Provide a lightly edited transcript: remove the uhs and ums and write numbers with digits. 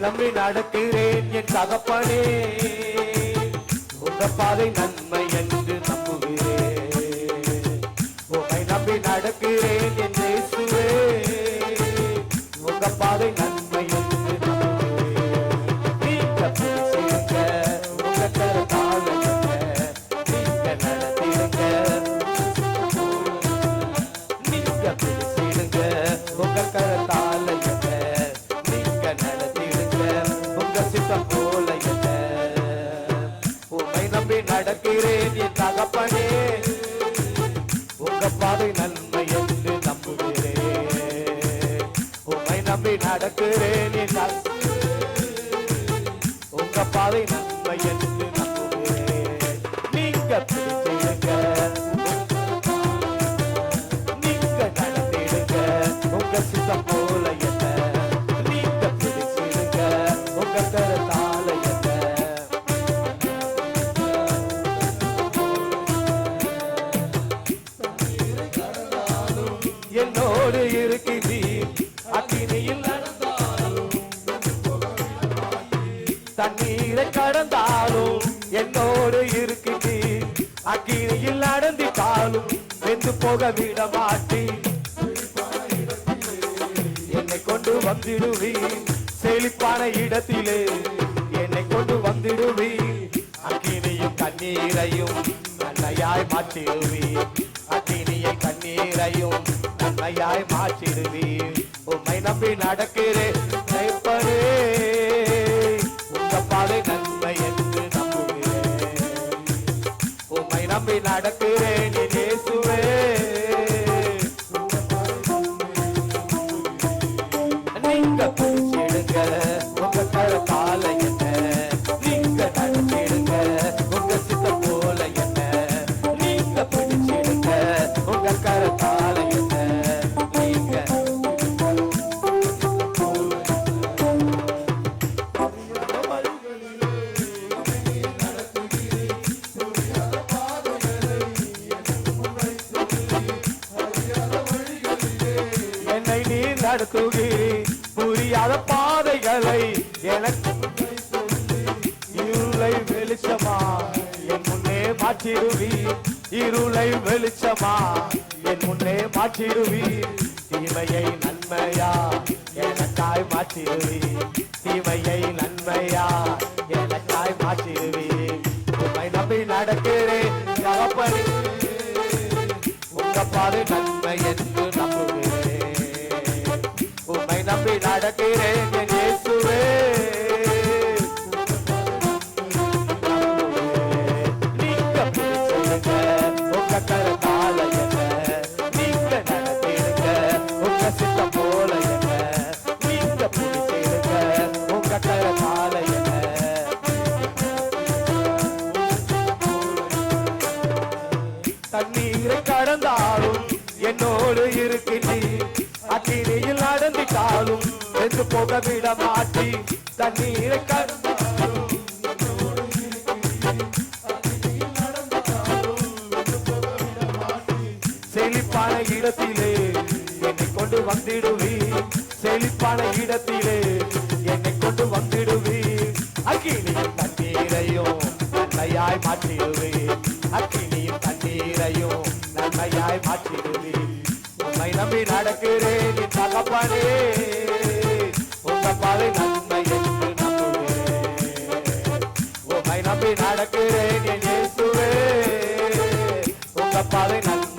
நம்பி நடக்கிறேன் என் தகப்பனே, உங்க பாதை நன்மை என்று நம்புகிறேன். உம்மை நம்பி நடக்கிறேன் என் இயேசுவே, உங்க பாதை நன்மை என்று நம்புகிறேன். நீங்க பிடிச்சிருங்க உங்க கரத்தால, நீங்க நடத்திடுங்க, நீங்க பிடிச்சிடுங்க உங்க கரத்தால, நீங்க நடத்திடுங்க உங்க சித்தம் போல. உம்மை நம்பி நடக்கிறேன் என் தகப்பனே, உங்க பாதை நன்மை என்று நம்புகிறேன். உம்மை நம்பி நடக்கிறேன் என் உங்க பாதை நன்மை என்று நம்புகிறேன். நீங்க பிடிச்சிடுங்க, நீங்க நடத்திடுங்க உங்க சித்தம் போல, நீங்க பிடிச்சிடுங்க உங்க கரத்தால. என்னோடு இருக்கிறீர், அக்கினியில் நடந்தாலும் தண்ணீரை கடந்தாலும், என்னோடு இருக்கிறீர், அக்கினியில் நடந்திட்டாலும் வெந்து போக விட மாட்டீர். என்னை கொண்டு வந்திடுவீர் செழிப்பான இடத்திலே, என்னை கொண்டு வந்திடுவீர். அக்கினியும் கண்ணீரையும் நன்மையாய் மாற்றிடுவீர், அக்கினியை கண்ணீரையும் நன்மையாய் மாற்றிடுவீர். உம்மை நம்பி நடக்கிறேன் கைப்பரே, உங்க பாதை நன்மை என்று நம்புகிறேன். உம்மை நம்பி நடக்கிறேன் என் இயேசுவே, நீங்க பிடிச்சிடுங்க உங்க கரத்தால, நீங்க நடத்திடுங்க உங்க சித்தம் போல, நீங்க பிடிச்சிடுங்க உங்க கரத்தால, நீங்க என்னை நீர் நடத்துகிறீர் புரியாத பாதைகளை, எனக்கு இருளை வெளிச்சமா என் முன்னே மாற்றிடுவீர், இருளை வெளிச்சமா என் முன்னே மாற்றிடுவீர். தீமையை நன்மையா எனக்காய் மாற்றிடுவீர், தீமையை நன்மையா எனக்காய் மாற்றிடுவீர். உம்மை நம்பி நடக்கிறேன் தகப்பனே, உங்க பாதை நன்மை என்று நம்புகிறேன். உம்மை நம்பி நடக்கிறேன் என் இயேசுவே, நீங்க பிடிச்சிடுங்க உங்க கரத்தால, நீங்க நடத்திடுங்க உங்க சித்தம் போல, நீங்க பிடிச்சிடுங்க உங்க கரத்தால. தண்ணீரை கடந்தாலும் என்னோடு இருக்கிறீர், அக்கினியில் நடந்திட்டாலும் வெந்து போக விட மாட்டி. தண்ணீரை கடந்தாலும் செழிப்பான இடத்திலே என்னை கொண்டு வந்திடுவீர், செழிப்பான இடத்திலே என்னை கொண்டு வந்திடுவீர். அக்கினியும் தண்ணீரையும் நன்மையாய் மாற்றிடுவீர், அக்கினியும் தண்ணீரையும் நன்மையாய் மாற்றிடுவீர். உம்மை நம்பி நடக்கிறேன் என் தகப்பனே, உங்க பாதை நன்மை என்று நம்புகிறேன். உம்மை நம்பி நடக்கிறேன் என் இயேசுவே, உங்க பாதை நன்மை